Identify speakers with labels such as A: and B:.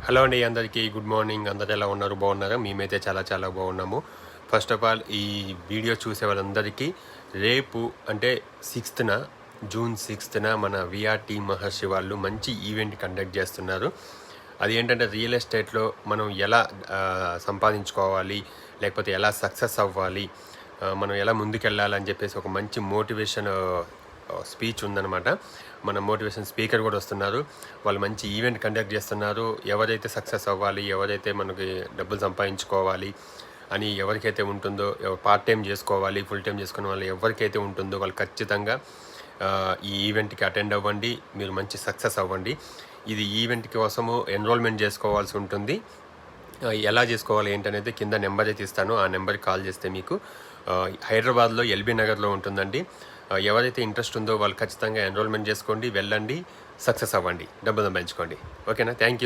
A: Hello అండి, అందరికీ good morning. అందరు ఎలా ఉన్నారు? బాగున్నారా? మేమైతే చాలా చాలా బాగున్నాము. ఫస్ట్ ఆఫ్ ఆల్ ఈ వీడియో చూసే వాళ్ళందరికీ రేపు అంటే జూన్ 6న మన విఆర్టీ మహర్షి వాళ్ళు మంచి ఈవెంట్ కండక్ట్ చేస్తున్నారు. అది ఏంటంటే రియల్ ఎస్టేట్లో మనం ఎలా సంపాదించుకోవాలి, లేకపోతే ఎలా సక్సెస్ అవ్వాలి, మనం ఎలా ముందుకెళ్ళాలని చెప్పేసి ఒక మంచి మోటివేషన్ స్పీచ్ ఉందన్నమాట. మన మోటివేషన్ స్పీకర్ కూడా వస్తున్నారు. వాళ్ళు మంచి ఈవెంట్ కండక్ట్ చేస్తున్నారు. ఎవరైతే సక్సెస్ అవ్వాలి, ఎవరైతే మనకి డబ్బులు సంపాదించుకోవాలి అని ఎవరికైతే ఉంటుందో, పార్ట్ టైం చేసుకోవాలి, ఫుల్ టైం చేసుకునే వాళ్ళు ఎవరికైతే ఉంటుందో వాళ్ళు ఖచ్చితంగా ఈ ఈవెంట్కి అటెండ్ అవ్వండి. మీరు మంచి సక్సెస్ అవ్వండి. ఇది ఈవెంట్ కోసము ఎన్రోల్మెంట్ చేసుకోవాల్సి ఉంటుంది. ఎలా చేసుకోవాలి ఏంటనేది కింద నెంబర్ అయితే ఇస్తాను. ఆ నెంబర్కి కాల్ చేస్తే మీకు హైదరాబాద్లో ఎల్బీ నగర్లో ఉంటుందండి. ఎవరైతే ఇంట్రెస్ట్ ఉందో వాళ్ళు ఖచ్చితంగా ఎన్రోల్మెంట్ చేసుకోండి, వెళ్ళండి, సక్సెస్ అవ్వండి, డబ్బు సంపాదించుకోండి. ఓకేనా? Thank you.